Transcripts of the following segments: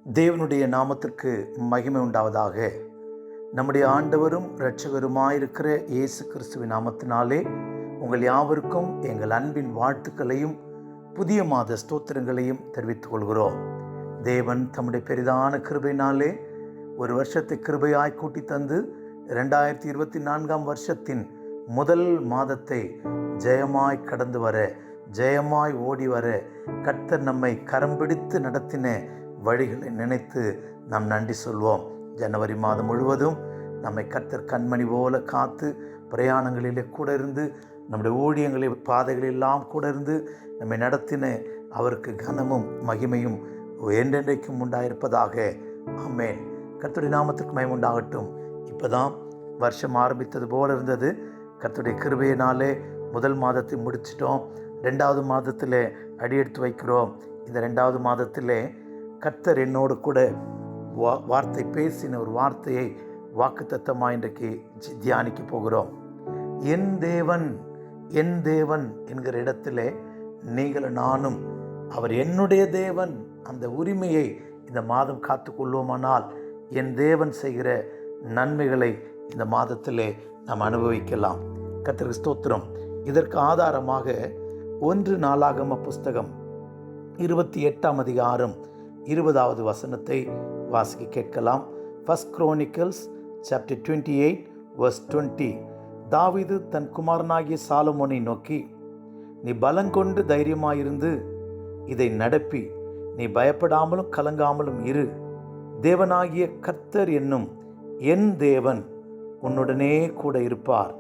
தேவனுடைய நாமத்திற்கு மகிமை உண்டாவதாக. நம்முடைய ஆண்டவரும் இரட்சகருமாயிருக்கிற இயேசு கிறிஸ்துவின் நாமத்தினாலே உங்கள் யாவருக்கும் எங்கள் அன்பின் வாழ்த்துக்களையும் புதிய மாத ஸ்தோத்திரங்களையும் தெரிவித்துக் கொள்கிறோம். தேவன் தம்முடைய பெரிதான கிருபையினாலே ஒரு வருஷத்தை கிருபையாய் கூட்டி தந்து 2024 வருஷத்தின் முதல் மாதத்தை ஜெயமாய் கடந்து வர, ஜெயமாய் ஓடி வர கர்த்தர் நம்மை கரம் பிடித்து நடத்தின வழிகளை நினைத்து நாம் நன்றி சொல்வோம். ஜனவரி மாதம் முழுவதும் நம்மை கர்த்தர் கண்மணி போல காத்து பிரயாணங்களிலே கூட இருந்து நம்முடைய ஊழியங்களில் பாதைகளெல்லாம் கூட இருந்து நம்மை நடத்தின அவருக்கு கனமும் மகிமையும் என்றென்றைக்கும் உண்டாயிருப்பதாக. ஆமென். கர்த்தருடைய நாமத்திற்கு மகிமை உண்டாகட்டும். இப்போதான் வருஷம் ஆரம்பித்தது போல இருந்தது. கர்த்தருடைய கிருபையினாலே முதல் மாதத்தை முடிச்சிட்டோம். 2வது மாதத்தில் அடியெடுத்து வைக்கிறோம். இந்த 2வது மாதத்திலே கர்த்தர் என்னோடு கூட வார்த்தை பேசின ஒரு வார்த்தையை வாக்குத்தத்தமாக இன்றைக்கு தியானிக்க போகிறோம். என் தேவன் என் தேவன் என்கிற இடத்திலே நீங்களும் நானும் அவர் என்னுடைய தேவன் அந்த உரிமையை இந்த மாதம் காத்துக்கொள்வோமானால் என் தேவன் செய்கிற நன்மைகளை இந்த மாதத்திலே நாம் அனுபவிக்கலாம். கர்த்தருக்கு ஸ்தோத்திரம். இதற்கு ஆதாரமாக 1 நாளாகம புஸ்தகம் 28ஆம் அதிகாரம் 20வது வசனத்தை வாசிக்க கேட்கலாம். 1 Chronicles chapter 28 verse 20. தாவீது தன் குமாரனாகிய சாலமோனை நோக்கி, நீ பலங்கொண்டு தைரியமாயிருந்து இதை நடப்பி நீ பயப்படாமலும் கலங்காமலும் இரு. தேவனாகிய கர்த்தர் என்னும் என் தேவன் உன்னுடனே கூட இருப்பார்.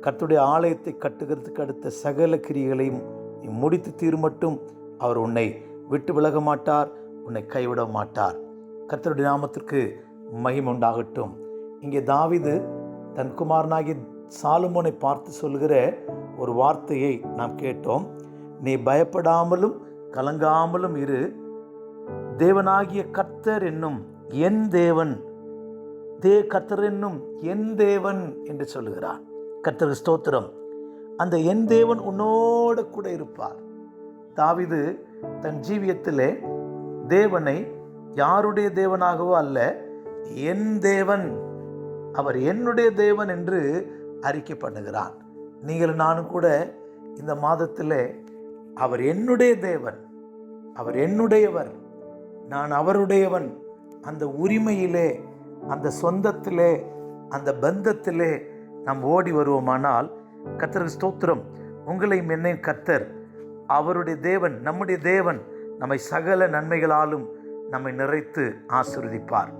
கர்த்தருடைய ஆலயத்தை கட்டுகிறதுக்கு அடுத்த சகல கிரியைகளையும் நீ முடித்து தீர்மட்டும் அவர் உன்னை விட்டு விலக மாட்டார், உன்னை கைவிட மாட்டார். கர்த்தருடைய நாமத்திற்கு மகிமை உண்டாகட்டும். இங்கே தாவீது தன் குமாரனாகிய சாலமோனை பார்த்து சொல்கிற ஒரு வார்த்தையை நாம் கேட்டோம். நீ பயப்படாமலும் கலங்காமலும் இரு. தேவனாகிய கர்த்தர் என்னும் என் தேவன், கர்த்தர் என்னும் என் தேவன் என்று சொல்லுகிறார். கர்த்தருக்கு ஸ்தோத்திரம். அந்த என் தேவன் உன்னோடு கூட இருப்பார். தாவீது தன் ஜீவியத்திலே தேவனை யாருடைய தேவனாகவோ அல்ல, என் தேவன், அவர் என்னுடைய தேவன் என்று அறிக்கை பண்ணுகிறான். நீங்கள் நானும் கூட இந்த மாதத்திலே அவர் என்னுடைய தேவன், அவர் என்னுடையவர், நான் அவருடையவன், அந்த உரிமையிலே, அந்த சொந்தத்திலே, அந்த பந்தத்திலே நாம் ஓடி வருவோமானால் கர்த்தருக்கு ஸ்தோத்திரம். உங்களையும் என்னையும் கர்த்தர் அவருடைய தேவன், நம்முடைய தேவன் நம்மை சகல நன்மைகளாலும் நம்மை நிறைத்து ஆசீர்வதிப்பார்.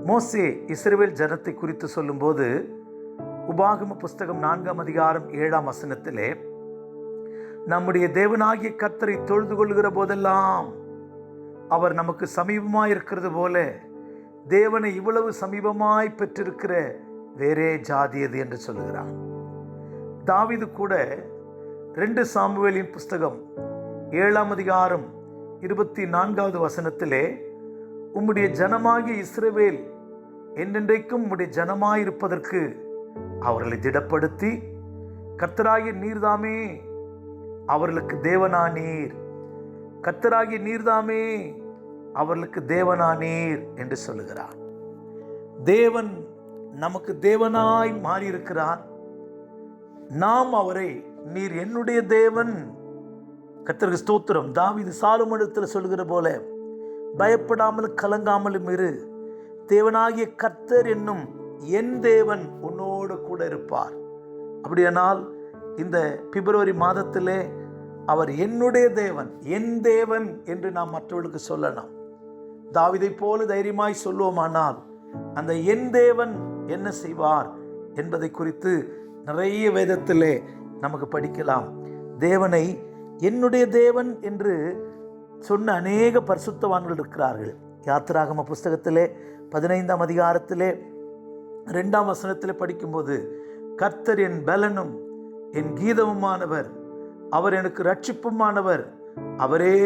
மோசே இஸ்ரவேல் ஜனத்தை குறித்து சொல்லும்போது உபாகம புஸ்தகம் 4ஆம் அதிகாரம் 7ஆம் வசனத்திலே, நம்முடைய தேவனாகிய கர்த்தரை தொழுது கொள்ளுகிற போதெல்லாம் அவர் நமக்கு சமீபமாய் இருக்கிறது போல தேவனை இவ்வளவு சமீபமாய் பெற்றிருக்கிற வேறே ஜாதி எது என்று சொல்லுகிறார். தாவீது கூட 2 சாமுவேலின் புஸ்தகம் 7ஆம் அதிகாரம் 24வது வசனத்திலே, உம்முடைய ஜனமாகிய இஸ்ரவேல் என்றென்றைக்கும் உம்முடைய ஜனமாயிருப்பதற்கு அவர்களை திடப்படுத்தி கர்த்தராகிய நீர்தாமே அவர்களுக்கு தேவனானீர், கர்த்தராகிய நீர்தாமே அவர்களுக்கு தேவனானீர் என்று சொல்லுகிறார். தேவன் நமக்கு தேவனாய் மாறியிருக்கிறார். நாம் அவரை நீர் என்னுடைய தேவன். கர்த்தருக்கு ஸ்தோத்திரம். தாவீது சாலமோனிடத்தில் சொல்கிற போல, பயப்படாமலும் கலங்காமலும் இரு. தேவனாகிய கர்த்தர் என்னும் என் தேவன் உன்னோடு கூட இருப்பார். அப்படியானால் இந்த பிப்ரவரி மாதத்திலே அவர் என்னுடைய தேவன், என் தேவன் என்று நாம் மற்றவர்களுக்கு சொல்லலாம். தாவீதை போல தைரியமாய் சொல்லுவோமானால் அந்த என் தேவன் என்ன செய்வார் என்பதை குறித்து நிறைய வேதத்திலே நமக்கு படிக்கலாம். தேவனை என்னுடைய தேவன் என்று சொன்ன அநேக பரிசுத்தவான்கள் இருக்கிறார்கள். யாத்திராகம புஸ்தகத்திலே 15ஆம் அதிகாரத்திலே 2ஆம் வசனத்திலே படிக்கும்போது, கர்த்தர் என் பலனும் என் கீதமுமானவர், அவர் எனக்கு ரட்சிப்புமானவர், அவரே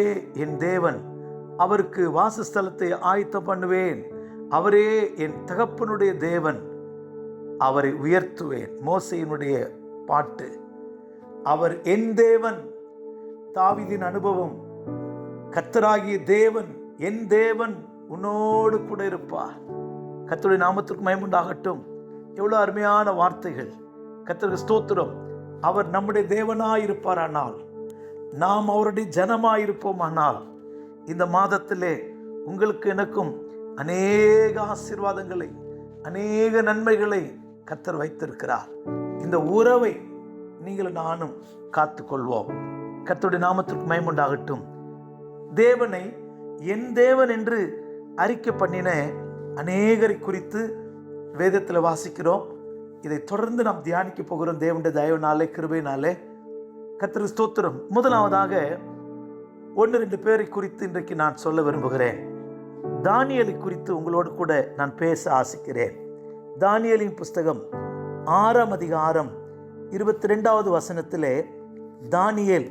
என் தேவன், அவருக்கு வாசஸ்தலத்தை ஆயத்தம் பண்ணுவேன், அவரே என் தகப்பனுடைய தேவன், அவரை உயர்த்துவேன். மோசேயினுடைய பாட்டு. அவர் என் தேவன். தாவீதின் அனுபவம். கர்த்தராகிய தேவன் என் தேவன் உன்னோடு கூட இருப்பார். கர்த்தருடைய நாமத்திற்கு மகிமை உண்டாகட்டும். எவ்வளவு அருமையான வார்த்தைகள். கர்த்தருக்கு ஸ்தோத்திரம். அவர் நம்முடைய தேவனாயிருப்பாரானால், நாம் அவருடைய ஜனமாயிருப்போமானால், இந்த மாதத்திலே உங்களுக்கு எனக்கும் அநேக ஆசீர்வாதங்களை, அநேக நன்மைகளை கர்த்தர் வைத்திருக்கிறார். இந்த உறவை நீங்கள் நானும் காத்துக்கொள்வோம். கர்த்தருடைய நாமத்திற்கு மகிமை உண்டாகட்டும். தேவனை என் தேவன் என்று அறிக்கை பண்ணின அநேகரை குறித்து வேதத்தில் வாசிக்கிறோம். இதை தொடர்ந்து நாம் தியானிக்க போகிறோம். தேவனுடைய தயவுனாலே, கிருபையினாலே. கர்த்தருக்கு ஸ்தோத்திரம். முதலாவதாக 1-2 பேரை குறித்து இன்றைக்கு நான் சொல்ல விரும்புகிறேன். தானியேலை குறித்து உங்களோடு கூட நான் பேச ஆசிக்கிறேன். தானியேலின் புஸ்தகம் 6ஆம் அதிகாரம் 22வது வசனத்திலே தானியேல்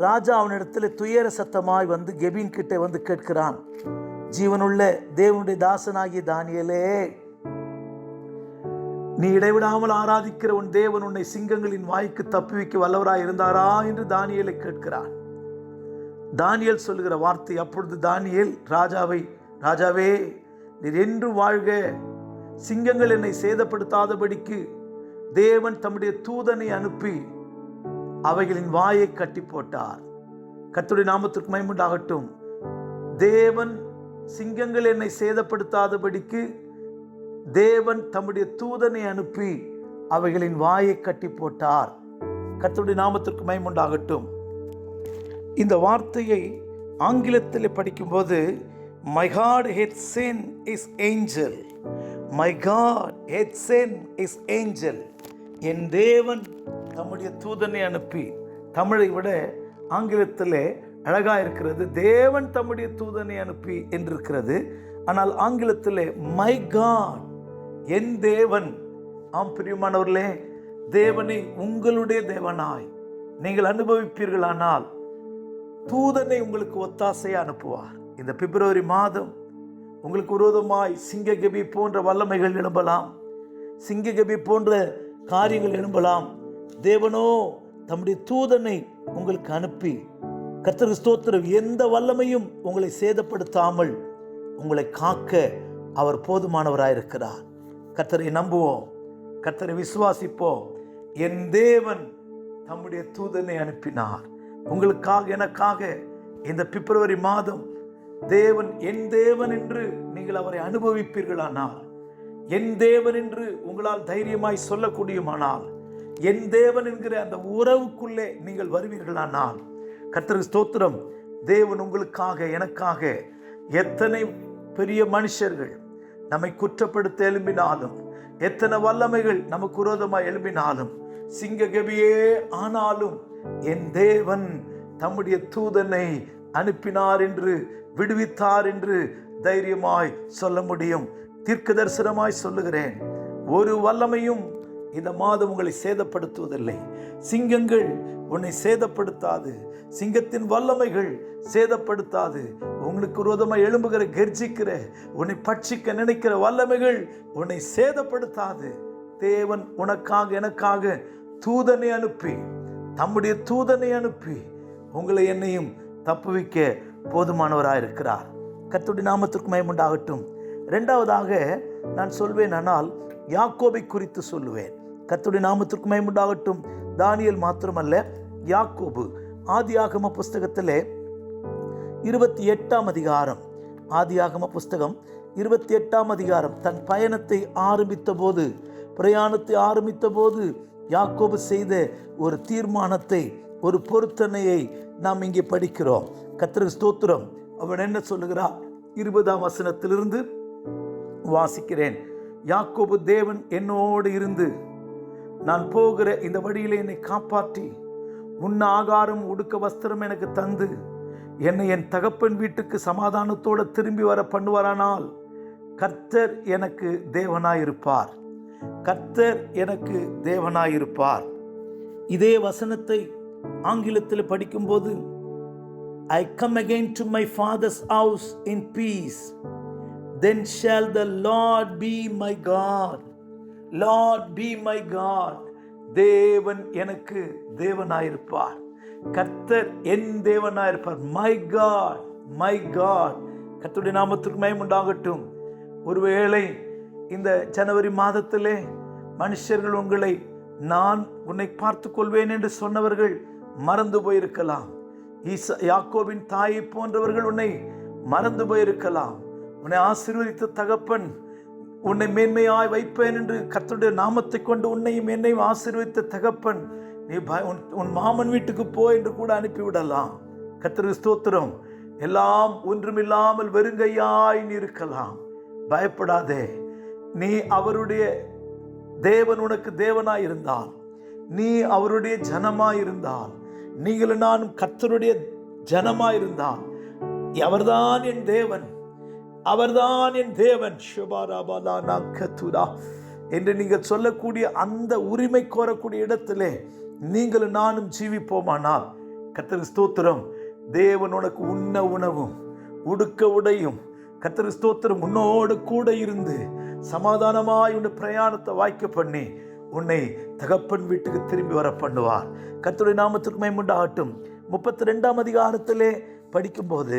ராஜா அவனிடத்தில் துயர சத்தமாய் வந்து கெபின் கிட்ட வந்து கேட்கிறான், ஜீவனுள்ள தேவனுடைய தாசனாகிய தானியேலே, நீ இடைவிடாமல் ஆராதிக்கிற உன் தேவன் உன்னை சிங்கங்களின் வாய்க்கு தப்புவிக்க வல்லவராய் இருந்தாரா என்று தானியேலை கேட்கிறான். தானியேல் சொல்லுகிற வார்த்தை, அப்பொழுது தானியேல் ராஜாவே, நீர் என்று வாழ்க, சிங்கங்கள் என்னை சேதப்படுத்தாதபடிக்கு தேவன் தம்முடைய தூதனை அனுப்பி அவைகளின் வாயை கட்டி போட்டார். கர்த்தருடைய நாமத்திற்கு மகிமை உண்டாகட்டும். தேவன் சிங்கங்கள் என்னை சேதப்படுத்தாதபடிக்கு தேவன் தம்முடைய தூதனை அனுப்பி அவைகளின் வாயை கட்டி போட்டார். கர்த்தருடைய நாமத்திற்கு மகிமை உண்டாகட்டும். இந்த வார்த்தையை ஆங்கிலத்தில் படிக்கும்போது, my God had sent his angel, my God had sent his angel, என் தேவன் தம்முடைய தூதனை அனுப்பி. தமிழை விட ஆங்கிலத்தில் அழகா இருக்கிறது, தேவன் தம்முடைய தூதனை அனுப்பி என்றிருக்கிறது. ஆனால் ஆங்கிலத்தில் மை காட், என் தேவன். ஆம் பிரியமானவர்களே, தேவனை உங்களுடைய தேவனாய் நீங்கள் அனுபவிப்பீர்களானால் தூதனை உங்களுக்கு ஒத்தாசையை அனுப்புவார். இந்த பிப்ரவரி மாதம் உங்களுக்கு விரோதமாய் சிங்ககபி போன்ற வல்லமைகள் எழும்பலாம், சிங்ககபி போன்ற காரியங்கள் எழும்பலாம். தேவனோ தம்முடைய தூதனை உங்களுக்கு அனுப்பி, கர்த்தருக்கு ஸ்தோத்திரம், எந்த வல்லமையும் உங்களை சேதப்படுத்தாமல் உங்களை காக்க அவர் போதுமானவராயிருக்கிறார். கர்த்தரை நம்புவோம், கர்த்தரை விசுவாசிப்போம். என் தேவன் தம்முடைய தூதனை அனுப்பினார் உங்களுக்காக, எனக்காக. இந்த பிப்ரவரி மாதம் தேவன் என் தேவன் என்று நீங்கள் அவரை அனுபவிப்பீர்களானால், என் தேவன் என்று உங்களால் தைரியமாய் சொல்லக்கூடியமானால், என் தேவன் என்கிற அந்த உறவுக்குள்ளே நீங்கள் வருவீர்களானால், கர்த்தருக்கு ஸ்தோத்திரம், தேவன் உங்களுக்காக, எனக்காக. எத்தனை பெரிய மனுஷர்கள் நம்மை குற்றப்படுத்த எழும்பினாலும், எத்தனை வல்லமைகள் நமக்கு விரோதமாய் எழும்பினாலும், சிங்ககபியே ஆனாலும், என் தேவன் தம்முடைய தூதனை அனுப்பினார் என்று, விடுவித்தார் என்று தைரியமாய் சொல்ல முடியும். தீர்க்க தரிசனமாய் சொல்லுகிறேன், ஒரு வல்லமையும் இந்த மாதம் உங்களை சேதப்படுத்துவதில்லை. சிங்கங்கள் உன்னை சேதப்படுத்தாது, சிங்கத்தின் வல்லமைகள் சேதப்படுத்தாது. உங்களுக்கு விரோதமாக எழும்புகிற, கர்ஜிக்கிற, உன்னை பட்சிக்க நினைக்கிற வல்லமைகள் உன்னை சேதப்படுத்தாது. தேவன் உனக்காக, எனக்காக தூதனை அனுப்பி, தம்முடைய தூதனை அனுப்பி உங்களை என்னையும் தப்புவிக்க போதுமானவராயிருக்கிறார். கர்த்தருடைய நாமத்திற்கு மகிமை உண்டாகட்டும். இரண்டாவதாக நான் சொல்வேன், ஆனால் யாக்கோபை குறித்து சொல்லுவேன். கர்த்தருடைய நாமத்திற்கு மகிமை உண்டாகட்டும். தானியேல் மாத்திரமல்ல, யாக்கோபு. ஆதியாகம புஸ்தகத்திலே 28ஆம் அதிகாரம், ஆதியாகம புஸ்தகம் 28ஆம் அதிகாரம், தன் பயணத்தை ஆரம்பித்த போது, பிரயாணத்தை ஆரம்பித்த போது யாக்கோபு செய்த ஒரு தீர்மானத்தை, ஒரு பொருத்தனையை நாம் இங்கே படிக்கிறோம். கர்த்தருக்கு ஸ்தோத்திரம். அவன் என்ன சொல்லுகிறார்? 20ஆம் வசனத்திலிருந்து வாசிக்கிறேன். யாக்கோபு, தேவன் என்னோடு இருந்து நான் போகிற இந்த வழியிலே என்னை காப்பாற்றி, உண்ண ஆகாரம், உடுக்க வஸ்திரம் எனக்கு தந்து, என்னை என் தகப்பன் வீட்டுக்கு சமாதானத்தோடு திரும்பி வர பண்ணுவாரானால், கர்த்தர் எனக்கு தேவனாயிருப்பார், கர்த்தர் எனக்கு தேவனாயிருப்பார். இதே வசனத்தை ஆங்கிலத்தில் படிக்கும்போது, I come again to my father's house in peace, then shall the Lord be my God. Lord be my God. தேவன் எனக்கு தேவனாயிருப்பார், கர்த்தர் என் தேவனாயிருப்பார். My God, my God, கர்த்தருடைய நாமத்திற்கு மகிமை உண்டாகட்டும். ஒருவேளை இந்த ஜனவரி மாதத்திலே மனுஷர்கள் நான் உன்னை பார்த்து கொள்வேன் என்று சொன்னவர்கள் மறந்து போயிருக்கலாம். யாக்கோபின் தாயை போன்றவர்கள் உன்னை மறந்து போயிருக்கலாம். உன்னை ஆசீர்வதித்த தகப்பன் உன்னை மேன்மையாய் வைப்பேன் என்று கர்த்தருடைய நாமத்தை கொண்டு உன்னையும் என்னையும் ஆசீர்வதித்த தகப்பன் நீ உன் மாமன் வீட்டுக்கு போ என்று கூட அனுப்பிவிடலாம். கர்த்தருக்கு ஸ்தோத்திரம். எல்லாம் ஒன்றுமில்லாமல் வெறுங்கையாய் நீ இருக்கலாம். பயப்படாதே. நீ அவருடைய தேவன் உனக்கு தேவனாய் இருந்தால், நீ அவருடைய ஜனமாய் இருந்தால், நீங்களும் நானும் கர்த்தருடைய ஜனமாய் இருந்தால், அவர்தான் என் தேவன், அவர்தான் என் தேவன் என்று நீங்கள் சொல்லக்கூடிய அந்த உரிமை கோரக்கூடிய இடத்திலே நீங்களும் நானும் ஜீவிப்போமானால், கர்த்தருக்கு ஸ்தோத்திரம், தேவன் உனக்கு உண்ண உணவும் உடுக்க உடையும், கர்த்தருக்கு ஸ்தோத்திரம், உன்னோடு கூட இருந்து சமாதானமாய் உன்னை பிரயாணத்தை வாய்க்க பண்ணி உன்னை தகப்பன் வீட்டுக்கு திரும்பி வர பண்ணுவார். கர்த்தருடைய நாமத்திற்கு மகிமை உண்டாகட்டும். 32ஆம் அதிகாரத்திலே படிக்கும்போது,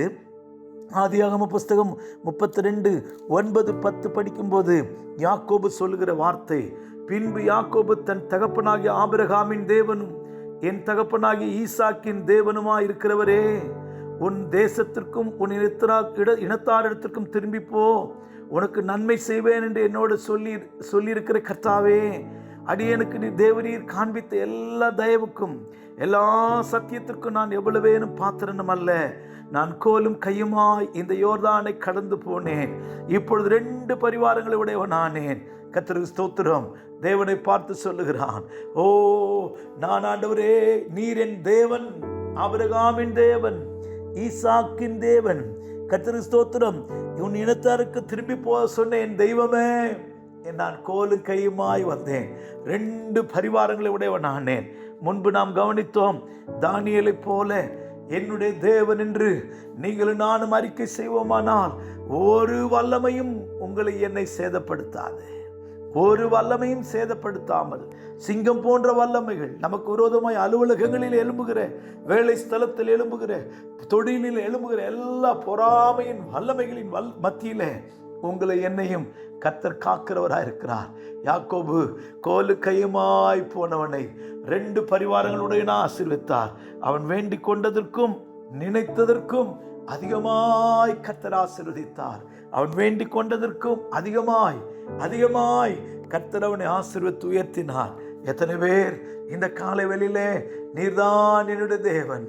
ஆதியாகம புஸ்தகம் 32:9-10 படிக்கும்போது யாக்கோபு சொல்லுகிற வார்த்தை, பின்பு யாக்கோபு தன் தகப்பனாகிய ஆபிரகாமின் தேவனும் என் தகப்பனாகிய ஈசாக்கின் தேவனுமாய் இருக்கிறவரே, உன் தேசத்திற்கும் உன் இனத்தாரிடத்திற்கும் திரும்பி போ, உனக்கு நன்மை செய்வேன் என்று என்னோடு சொல்லியிருக்கிற கர்த்தாவே, அடியனுக்கு நீ தேவரீர் காண்பித்த எல்லா தயவுக்கும் எல்லா சத்தியத்திற்கும் நான் எவ்வளவேனும் பாத்திரனும் அல்ல. நான் கோலும் கையுமாய் இந்த யோர்தானை கடந்து போனேன். இப்பொழுது 2 பரிவாரங்களை உடையவனானேன். கர்த்தருக்கு ஸ்தோத்திரம். தேவனை பார்த்து சொல்லுகிறான், ஓ நான் ஆண்டவரே, நீர் என் தேவன், ஆபிரகாமின் தேவன், ஈசாக்கின் தேவன். கர்த்தருக்கு ஸ்தோத்திரம். உன் இனத்தாருக்கு திரும்பி போக சொன்ன என் தெய்வமே, நான் கோலும் கையுமாய் வந்தேன். 2 பரிவாரங்களை உடையவனானேன். முன்பு நாம் கவனித்தோம், தானியேலை போல என்னுடைய தேவன் என்று நீங்களும் நானும் அறிக்கை செய்வோமானால் ஒரு வல்லமையும் உங்களை என்னை சேதப்படுத்தாது. ஒரு வல்லமையும் சேதப்படுத்தாமல், சிங்கம் போன்ற வல்லமைகள் நமக்கு விரோதமாய் அலுவலகங்களில் எழும்புகிற, வேலை ஸ்தலத்தில் எழும்புகிற, தொழிலில் எழும்புகிற எல்லா பொறாமையின் வல்லமைகளின் மத்தியிலே உங்களை என்னையும் கர்த்தர் காக்கிறவராய் இருக்கிறார். யாக்கோபு கோலு கையுமாய் போனவனை 2 பரிவாரங்களுடைய ஆசீர்வதித்தார். அவன் வேண்டிக் கொண்டதற்கும் நினைத்ததற்கும் அதிகமாய் கர்த்தர் ஆசீர்வதித்தார். அவன் வேண்டிக் கொண்டதற்கும் அதிகமாய் கர்த்தர் அவனை ஆசீர்வதித்து உயர்த்தினார். எத்தனை பேர் இந்த காலை வேளையிலே நீர்தான் என்னுடைய தேவன்,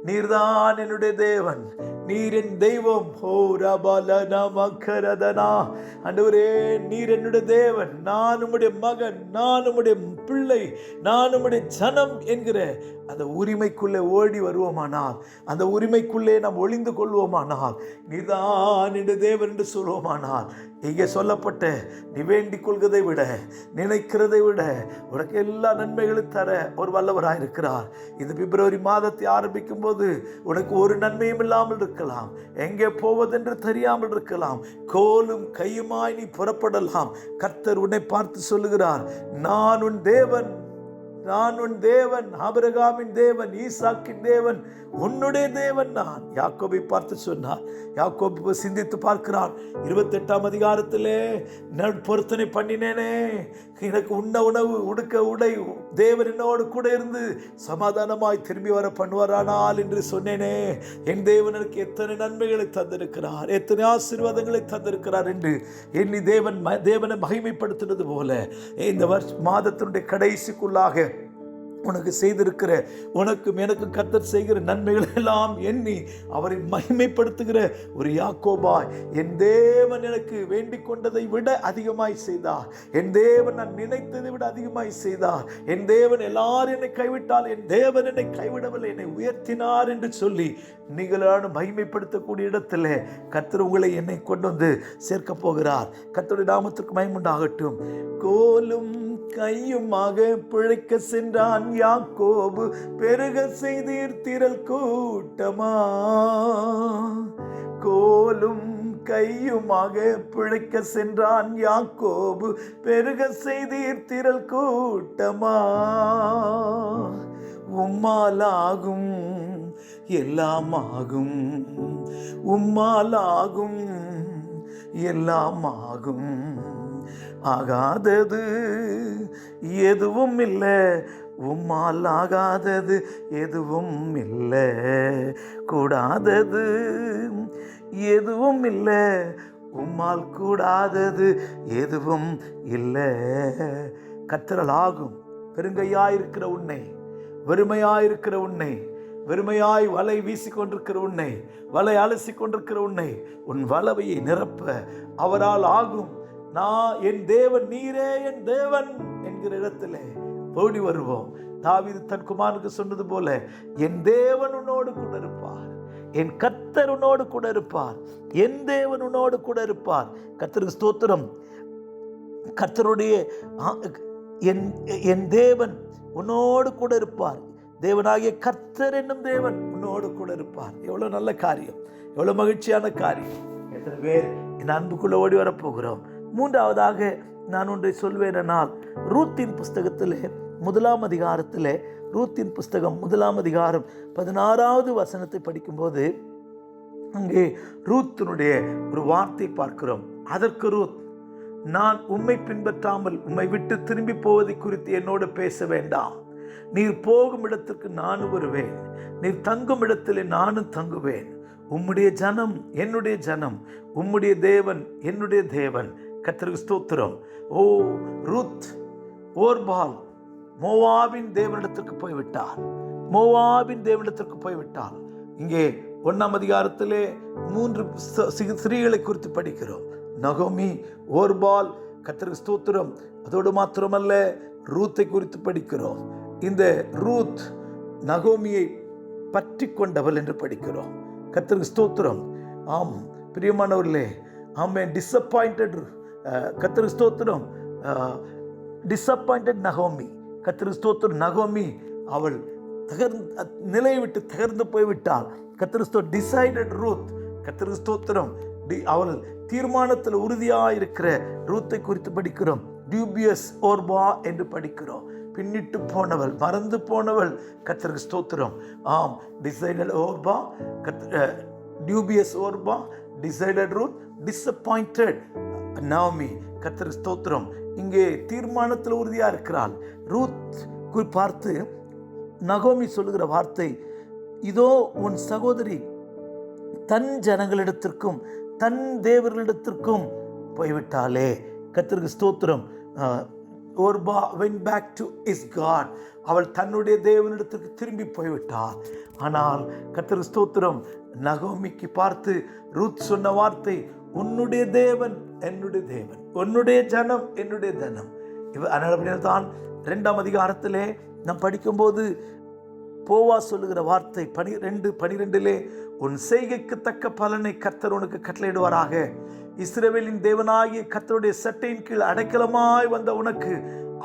நீர்தான் என்னுடைய தேவன், நீர் என் தெய்வம், ஓ ரபலனா மக்கரதனா, ஆண்டவரே நீர் என்னுடைய தேவன், நான் உம்முடைய மகன், நான் உம்முடைய பிள்ளை, நான் உம்முடைய ஜனம் என்கிற அந்த உரிமைக்குள்ளே ஓடி வருவோமானால், அந்த உரிமைக்குள்ளே நாம் ஒளிந்து கொள்வோமானால், நீதான் என்னுடைய தேவன் என்று சொல்வோமானால், இங்கே சொல்லப்பட்ட நீ வேண்டிக் கொள்வதை விட, நினைக்கிறதை விட உனக்கு எல்லா நன்மைகளும் தர ஒரு வல்லவராக இருக்கிறார். இந்த பிப்ரவரி மாதத்தை ஆரம்பிக்கும் போது உனக்கு ஒரு நன்மையும் இல்லாமல் இருக்கலாம், எங்கே போவதென்று தெரியாமல் இருக்கலாம், கோலும் கையுமாய் நீ புறப்படலாம். கர்த்தர் உன்னை பார்த்து சொல்லுகிறார், நான் உன் தேவன், நான் உன் தேவன், ஆபிரகாமின் தேவன், ஈசாக்கின் தேவன், உன்னுடைய தேவன் நான். யாக்கோபை பார்த்து சொன்னார். யாக்கோபு சிந்தித்து பார்க்கிறான். 28ஆம் அதிகாரத்திலே பொருத்தனை பண்ணினேனே, எனக்கு உண்ண உணவு உடுக்க உடை தேவன் என்னோடு கூட இருந்து சமாதானமாய் திரும்பி வர பண்ணுவாரானால் என்று சொன்னேனே, என் தேவன் எனக்கு எத்தனை நன்மைகளை தந்திருக்கிறார், எத்தனை ஆசீர்வாதங்களை தந்திருக்கிறார் என்று எண்ணி தேவனை மகிமைப்படுத்தினது போல இந்த மாதத்தினுடைய கடைசிக்குள்ளாக உனக்கு செய்திருக்கிற, உனக்கும் எனக்கும் கர்த்தர் செய்கிற நன்மைகள் எல்லாம் எண்ணி அவரை மகிமைப்படுத்துகிற ஒரு யாக்கோபாய், என் தேவன் எனக்கு வேண்டிக் கொண்டதை விட அதிகமாய் செய்தார், என் தேவன் நான் நினைத்ததை விட அதிகமாய் செய்தார், என் தேவன் எல்லாரும் என்னை கைவிட்டால் என் தேவன் என்னை கைவிடவில்லை, என்னை உயர்த்தினார் என்று சொல்லி நீங்களான மகிமைப்படுத்தக்கூடிய இடத்துல கர்த்தர் உங்களை என்னை கொண்டு வந்து சேர்க்க போகிறார். கர்த்தருடைய நாமத்திற்கு மகிமை உண்டாகட்டும். கோலும் கையுமாக பிழைக்க சென்றான் யாக்கோபு, பெருக செய்தீர் திரள் கூட்டமா. கோலும் கையுமாக பிழைக்க சென்றான் யாக்கோபு, பெருக செய்தீர் திரள் கூட்டமா. உம்மாலாகும் எல்லாமாகும், உம்மால் ஆகும் எல்லாம் ஆகும், ஆகாதது எதுவும் இல்லை, உம்மால் ஆகாதது எதுவும் இல்லை, கூடாதது எதுவும் இல்லை, உம்மால் கூடாதது எதுவும் இல்லை. கர்த்தரால் ஆகும். பெருங்கையாயிருக்கிற உன்னை, வெறுமையாயிருக்கிற உன்னை, வெறுமையாய் வலை வீசிக்கொண்டிருக்கிற உன்னை, வலை அலசி கொண்டிருக்கிற உன்னை, உன் வலவையை நிரப்ப அவரால் ஆகும். நான் என் தேவன், நீரே என் தேவன் என்கிற இடத்திலே ஓடி வருவோம். தாவீது தன் குமாரனுக்கு சொன்னது போல, என் தேவன் உன்னோடு கூட இருப்பார், என் கர்த்தர் உன்னோடு கூட இருப்பார், என் தேவன் உன்னோடு கூட இருப்பார். கர்த்தருக்கு ஸ்தோத்திரம். கர்த்தருடைய என் தேவன் உன்னோடு கூட இருப்பார், தேவனாகிய கர்த்தர் என்னும் தேவன் உன்னோடு கூட இருப்பார். எவ்வளவு நல்ல காரியம், எவ்வளவு மகிழ்ச்சியான காரியம். எத்தனை பேர் இந்த அன்புக்குள்ள ஓடி வரப்போகிறோம். மூன்றாவதாக நான் ஒன்றை சொல்வேனால், ரூத்தின் புஸ்தகத்திலே 1 அதிகாரத்திலே, ரூத்தின் புஸ்தகம் 1 அதிகாரம் 16வது வசனத்தை படிக்கும்போது அங்கே ரூத்தினுடைய ஒரு வார்த்தை பார்க்கிறோம். அதற்கு ரூத், நான் உம்மை பின்பற்றாமல் உம்மை விட்டு திரும்பி போவதை குறித்து என்னோடு பேச வேண்டாம். நீர் போகும் இடத்திற்கு நானும் வருவேன், நீர் தங்கும் இடத்திலே நானும் தங்குவேன். உம்முடைய ஜனம் என்னுடைய ஜனம், உம்முடைய தேவன் என்னுடைய தேவன். கர்த்தருக்கு ஸ்தோத்திரம். ஓ, ரூத் ஓர்பால் மோவாபின் தேவனிடத்திற்கு போய்விட்டார், மோவாபின் தேவனிடத்திற்கு போய்விட்டார். இங்கே 1 அதிகாரத்திலே 3 ஸ்திரீகளை குறித்து படிக்கிறோம். நகோமி, ஓர்பால், கர்த்தருக்கு ஸ்தோத்திரம். அதோடு மாத்திரமல்ல, ரூத்தை குறித்து படிக்கிறோம். இந்த ரூத் நகோமியை பற்றி கொண்டவள் என்று படிக்கிறோம். கர்த்தருக்கு ஸ்தோத்திரம். ஆம் பிரியமானவர்களே, ஆமே, டிசப்பாயிண்டட், கர்த்தருக்கு ஸ்தோத்திரம், டிசப்பாயிண்டட் நகோமி. கர்த்தருக்கு ஸ்தோத்திரம். நகோமி அவள் நிலையை விட்டு தகர்ந்து போய்விட்டாள். கர்த்தருக்கு ஸ்தோத்திரம். Decided Ruth. கர்த்தருக்கு ஸ்தோத்திரம். அவள் தீர்மானத்தில் உறுதியாக இருக்கிற ரூத்தை குறித்து படிக்கிறோம். டியூபியஸ் ஓர்பா என்று படிக்கிறோம். பின்னிட்டு போனவள், மறந்து போனவள். கர்த்தருக்கு ஸ்தோத்திரம். ஆம், decided Orpah, dubious Orpah, decided Ruth, disappointed நகோமி. கர்த்தருக்கு ஸ்தோத்திரம். இங்கே தீர்மானத்தில் உறுதியாக இருக்கிறாள். ரூத் பார்த்து நகோமி சொல்லுகிற வார்த்தை, இதோ உன் சகோதரி தன் ஜனங்களிடத்திற்கும் தன் தேவர்களிடத்திற்கும் போய்விட்டாளே. கர்த்தருக்கு ஸ்தோத்திரம். ஓர்பா went back to his God. அவள் தன்னுடைய தேவனிடத்திற்கு திரும்பி போய்விட்டாள். ஆனால் கர்த்தருக்கு ஸ்தோத்திரம், நகோமிக்கு பார்த்து ரூத் சொன்ன வார்த்தை, உன்னுடைய தேவன் என்னுடைய தேவன், உன்னுடைய ஜனம் என்னுடைய ஜனம். அதனால் தான் 2 அதிகாரத்திலே நாம் படிக்கும்போது போவா சொல்லுகிற வார்த்தை 12 உன் செய்கைக்கு தக்க பலனை கர்த்தர் உனக்கு கட்டளையிடுவாராக. இஸ்ரவேலின் தேவனாகிய கர்த்தருடைய சட்டையின் கீழ் அடைக்கலமாய் வந்த உனக்கு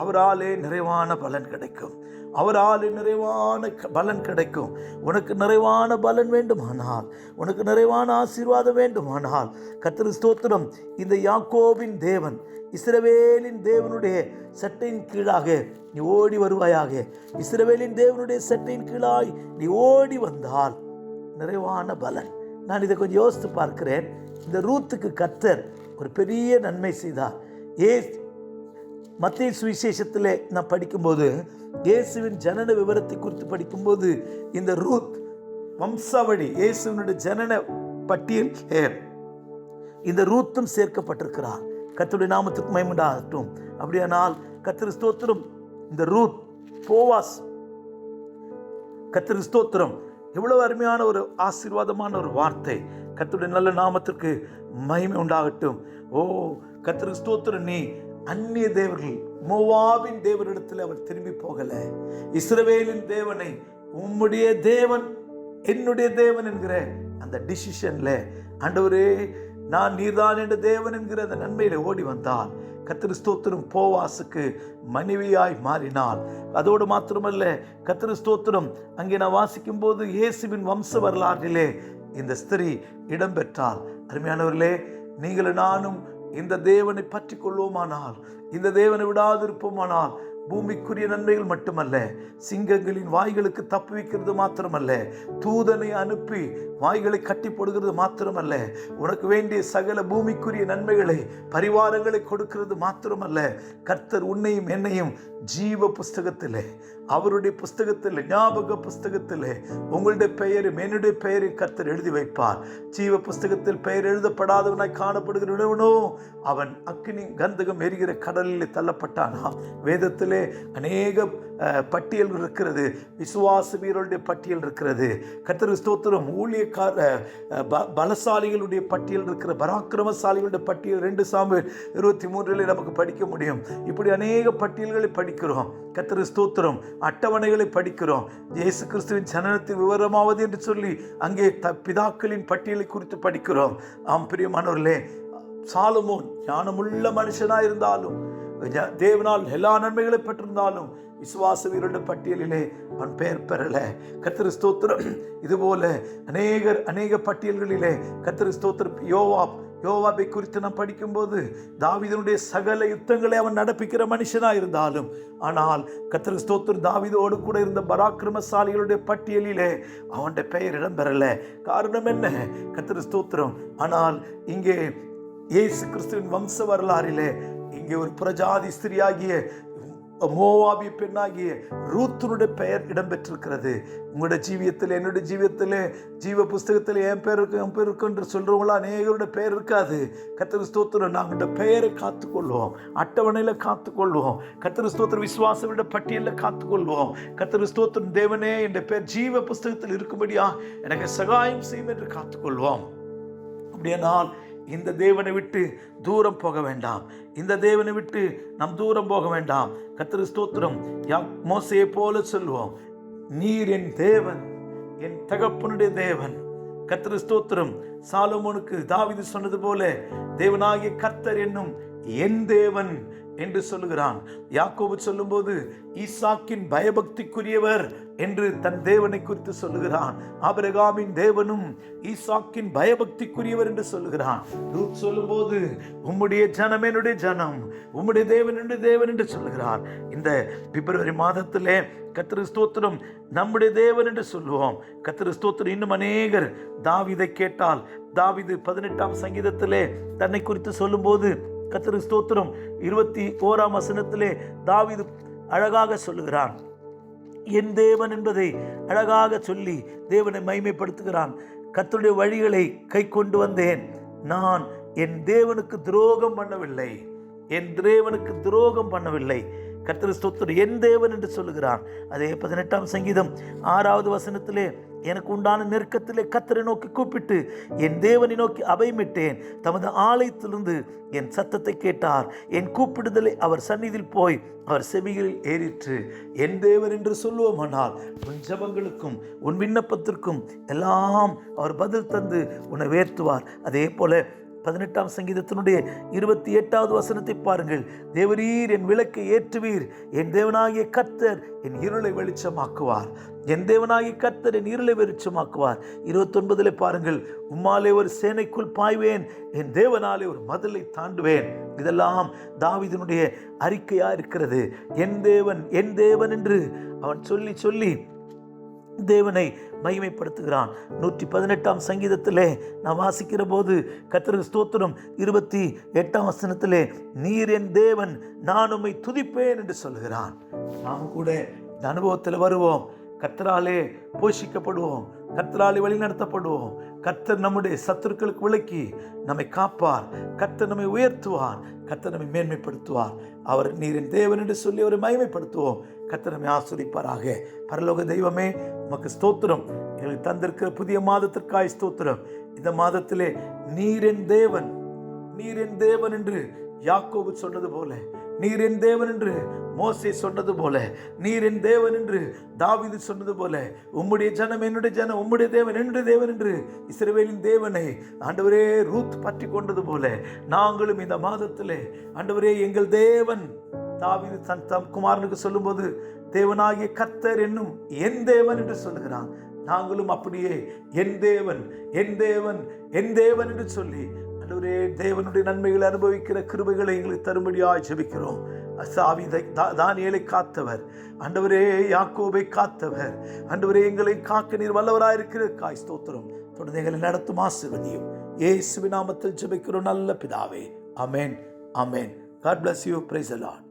அவராலே நிறைவான பலன் கிடைக்கும், அவராலே நிறைவான பலன் கிடைக்கும். உனக்கு நிறைவான பலன் வேண்டுமானால், உனக்கு நிறைவான ஆசீர்வாதம் வேண்டுமானால், கர்த்தருக்கு ஸ்தோத்திரம், இந்த யாக்கோபின் தேவன், இஸ்ரவேலின் தேவனுடைய சட்டையின் கீழாக நீ ஓடி வருவாயாக. இஸ்ரவேலின் தேவனுடைய சட்டையின் கீழாய் நீ ஓடி வந்தால் நிறைவான பலன். நான் இதை கொஞ்சம் யோசித்து பார்க்கிறேன். இந்த ரூத்துக்கு கர்த்தர் ஒரு பெரிய நன்மை செய்தார். மத்தேயு சுவிசேஷத்திலே நான் படிக்கும்போது, இயேசுவின் ஜனன விவரத்தை குறித்து படிக்கும்போது, இந்த ரூத் வம்சாவளி, இயேசுவினுடைய ஜனன பட்டியல் இந்த ரூத்தும் சேர்க்கப்பட்டிருக்கிறார். கர்த்தருடைய நாமத்துக்கு மகிமை உண்டாகட்டும். அப்படியானால் கர்த்தருக்கு ஸ்தோத்திரம். இந்த ரூத், போவாஸ், கர்த்தருக்கு ஸ்தோத்திரம். எவ்வளவு அருமையான ஒரு ஆசீர்வாதமான ஒரு வார்த்தை. கர்த்தருடைய நல்ல நாமத்திற்கு மகிமை உண்டாகட்டும். ஓ, கர்த்தருக்கு ஸ்தோத்திரம். நீ அந்நிய தேவர்கள், மோவாபின் தேவனிடத்தில் அவர் திரும்பி போகல. இஸ்ரவேலின் தேவனை, உம்முடைய தேவன் என்னுடைய தேவன் என்கிற அந்த டிசிஷன்ல, ஆண்டவரே நான் நீர்தான் என்ற தேவன் என்கிற அந்த நன்மையில ஓடி வந்தால், கர்த்தருக்கு ஸ்தோத்திரம், போவாசுக்கு மனைவியாய் மாறினாள். அதோடு மாத்திரமல்ல, கர்த்தருக்கு ஸ்தோத்திரம், அங்கே நான் வாசிக்கும் போது இயேசுவின் வம்ச வரலாற்றிலே இந்த ஸ்திரீ இடம்பெற்றாள். அருமையானவர்களே, நீங்களும் நானும் இந்த தேவனை பற்றி கொள்வோமானால், இந்த தேவனை விடாதிருப்போமானால், பூமிக்குரிய நன்மைகள் மட்டுமல்ல, சிங்கங்களின் வாய்களுக்கு தப்பு வைக்கிறது மாத்திரமல்ல, தூதனை அனுப்பி வாய்களை கட்டி போடுகிறது மாத்திரமல்ல, உனக்கு வேண்டிய சகல பூமிக்குரிய நன்மைகளை பரிவாரங்களை கொடுக்கிறது மாத்திரமல்ல, கர்த்தர் உன்னையும் என்னையும் ஜீவ புஸ்தகத்திலே, அவருடைய புஸ்தகத்தில், ஞாபக புஸ்தகத்தில் உங்களுடைய பெயரும் என்னுடைய பெயரை கர்த்தர் எழுதி வைப்பார். ஜீவ புஸ்தகத்தில் பெயர் எழுதப்படாதவனாய் காணப்படுகிறவனோ அவன் அக்கினி கந்தகம் எரிகிற கடலில் தள்ளப்பட்டானா. வேதத்திலே அநேக பட்டியல் இருக்கிறது, விசுவாச வீரருடைய பட்டியல் இருக்கிறது, கர்த்தர் ஸ்தோத்திரம், ஊழியக்கார பலசாலிகளுடைய பட்டியல் இருக்கிற, பராக்கிரமசாலிகளுடைய பட்டியல் 2 சாமுவேல் 23 நமக்கு படிக்க முடியும். இப்படி அநேக பட்டியல்களை படிக்கிறோம். கர்த்தர் ஸ்தோத்திரம், அட்டவணைகளை படிக்கிறோம். இயேசு கிறிஸ்துவின் ஜனனத்தின் விவரமாவது என்று சொல்லி அங்கே பிதாக்களின் பட்டியலை குறித்து படிக்கிறோம். ஆம் பிரியமானவர்களே, சாலமோன் ஞானமுள்ள மனுஷனாய் இருந்தாலும், தேவனால் எல்லா நன்மைகளை பெற்றிருந்தாலும் விசுவாச வீரருடைய பட்டியலிலே அவன் பெயர் பெறல. கர்த்தர் ஸ்தோத்திரம், இதுபோல அநேக பட்டியல்களிலே கர்த்தர் ஸ்தோத்திரம், யோவாபை குறித்து நாம் படிக்கும்போது தாவீதுடைய சகல யுத்தங்களை அவன் நடப்பிக்கிற மனுஷனாக இருந்தாலும், ஆனால் கர்த்தர் ஸ்தோத்திரம், தாவீதோடு கூட இருந்த பராக்கிரமசாலிகளுடைய பட்டியலிலே அவனுடைய பெயர் இடம்பெறல. காரணம் என்ன? கர்த்தர் ஸ்தோத்திரம். ஆனால் இங்கே இயேசு கிறிஸ்துவின் வம்ச வரலாறிலே இங்கே ஒரு பிரஜாதி ஸ்திரியாகிய மோவாபிய பெண்ணாகிய ரூத்துனுடைய பெயர் இடம்பெற்றிருக்கிறது. உங்களுடைய ஜீவியத்தில், என்னுடைய ஜீவியத்தில், ஜீவ புஸ்தகத்தில் என் பேர் இருக்கு என்று சொல்றவங்களா அநேகருடைய பெயர் இருக்காது. கர்த்தர் ஸ்தோத்திரம், நாங்களுடைய பெயரை காத்துக்கொள்வோம், அட்டவணையில் காத்துக்கொள்வோம். கர்த்தர் ஸ்தோத்திரம், விசுவாச பட்டியலில் காத்துக்கொள்வோம். கர்த்தர் ஸ்தோத்திரம், தேவனே என்ற பெயர் ஜீவ புஸ்தகத்தில் இருக்கும்படியா எனக்கு சகாயம் செய்யும் என்று காத்துக்கொள்வோம். அப்படியானால் இந்த தேவனை விட்டு தூரம் போக வேண்டாம். இந்த தேவனை விட்டு நாம் தூரம் போக வேண்டாம். கர்த்தர் ஸ்தோத்திரம், மோசேயை போல சொல்லுவோம், நீர் என் தேவன், என் தகப்பனுடைய தேவன். கர்த்தர் ஸ்தோத்திரம், சாலமோனுக்கு தாவீது சொன்னது போல தேவனாகிய கர்த்தர் என்னும் என் தேவன் என்று சொல்லுகிறான். யாக்கோபு சொல்லும்போது ஈசாக்கின் பயபக்திக்குரியவர் என்று தன் தேவனை குறித்து சொல்லுகிறான். ஆபிரகாமின் தேவனும் ஈசாக்கின் பயபக்திக்குரியவர் என்று சொல்லுகிறான். ரூத் சொல்லும்போது உம்முடைய ஜனம் என்னுடைய ஜனம், உம்முடைய தேவன் என்னுடைய தேவன் என்று சொல்லுகிறார். இந்த பிப்ரவரி மாதத்திலே கர்த்தர் ஸ்தோத்திரம், நம்முடைய தேவன் என்று சொல்லுவோம். கர்த்தர் ஸ்தோத்திரம், இன்னும் அநேகர் தாவீதை கேட்டால், தாவீது 18ஆம் சங்கீதத்திலே தன்னை குறித்து சொல்லும்போது கர்த்தர் ஸ்தோத்திரம் 21ஆம் வசனத்திலே தாவீது அழகாக சொல்லுகிறான். என் தேவன் என்பதை அழகாக சொல்லி தேவனை மகிமைப்படுத்துகிறான். கர்த்தருடைய வழிகளை கை கொண்டு வந்தேன், நான் என் தேவனுக்கு துரோகம் பண்ணவில்லை, என் தேவனுக்கு துரோகம் பண்ணவில்லை. கர்த்தர் ஸ்தோத்திரம், என் தேவன் என்று சொல்லுகிறான். அதே 18ஆம் சங்கீதம் 6வது வசனத்திலே, எனக்கு உண்டான நெருக்கத்திலே கர்த்தரை நோக்கி கூப்பிட்டு என் தேவனை நோக்கி அபயமிட்டேன், தமது ஆலயத்திலிருந்து என் சத்தத்தை கேட்டார், என் கூப்பிடுதலை அவர் சந்நிதியில் போய் அவர் செவிகளில் ஏறிற்று. என் தேவன் என்று சொல்லுவோமானால் உன் ஜெபங்களுக்கும் உன் விண்ணப்பத்திற்கும் எல்லாம் அவர் பதில் தந்து உன்னை உயர்த்துவார். அதே போல 18ஆம் சங்கீதத்தினுடைய 28வது வசனத்தை பாருங்கள். தேவரீர் என் விளக்கை ஏற்றுவீர், என் தேவனாகிய கர்த்தர் என் இருளை வெளிச்சமாக்குவார், என் தேவனாகிய கர்த்தர் என் இருளை வெளிச்சமாக்குவார். 29 பாருங்கள், உம்மாலே ஒரு சேனைக்குள் பாய்வேன், என் தேவனாலே ஒரு மதிலை தாண்டுவேன். இதெல்லாம் தாவீதினுடைய அறிக்கையா இருக்கிறது. என் தேவன், என் தேவன் என்று அவன் சொல்லி சொல்லி தேவனை மகிமைப்படுத்துகிறான். 118ஆம் சங்கீதத்திலே நாம் வாசிக்கிற போது கர்த்தருக்கு ஸ்தோத்திரம் 28ஆம் வசனத்திலே, நீர் என் தேவன், நான் உம்மை துதிப்பேன் என்று சொல்கிறான். நாம் கூட இந்த அனுபவத்தில் வருவோம். கர்த்தராலே போஷிக்கப்படுவோம், கர்த்தராலே வழி நடத்தப்படுவோம். கர்த்தர் நம்முடைய சத்துருக்களுக்கு விலக்கி நம்மை காப்பார், கர்த்தர் நம்மை உயர்த்துவார், கர்த்தர் நம்மை மேன்மைப்படுத்துவார். அவர் நீரின் தேவன் என்று சொல்லி அவரை மகிமைப்படுத்துவோம். கர்த்தர் நம்மை ஆசீர்வதிப்பாராக. பரலோக தெய்வமே, உமக்கு ஸ்தோத்திரம். எங்களுக்கு தந்திருக்கிற புதிய மாதத்திற்காய் ஸ்தோத்திரம். இந்த மாதத்திலே நீரின் தேவன், நீரின் தேவன் என்று யாக்கோபு சொன்னது போல, நீரின் தேவன் என்று மோசே சொன்னது போல, நீரின் தேவன் என்று தாவீது சொன்னது போல, உம்முடைய ஜனம் என்னுடைய ஜனம், உம்முடைய தேவன் என்னுடைய தேவன் என்று இஸ்ரவேலின் தேவனை ஆண்டவரே ரூத் பற்றி கொண்டது போல, நாங்களும் இந்த மாதத்திலே ஆண்டவரே எங்கள் தேவன், தாவீது தம் குமாரனுக்கு சொல்லும்போது தேவனாகிய கர்த்தர் என்னும் என் தேவன் என்று சொல்லுகிறான். நாங்களும் அப்படியே என் தேவன், என் தேவன், என் தேவன் என்று சொல்லி ஆண்டவரே தேவனுடைய நன்மைகளை அனுபவிக்கிற கிருபைகளை எங்களுக்கு தரும்படியாய் ஜெபிக்கிறோம். தானியேலை காத்தவர், ஆண்டவரே யாக்கோபை காத்தவர், ஆண்டவரே எங்களை காக்க நீர் வல்லவராயிருக்கிறதுக்காய் ஸ்தோத்திரம். தொடர்ந்து எங்களை நடத்தும் ஆசீர்வதியும். இயேசுவின் நாமத்தில் ஜெபிக்கிறோம் நல்ல பிதாவே. ஆமென், ஆமென். God bless you. Praise the Lord.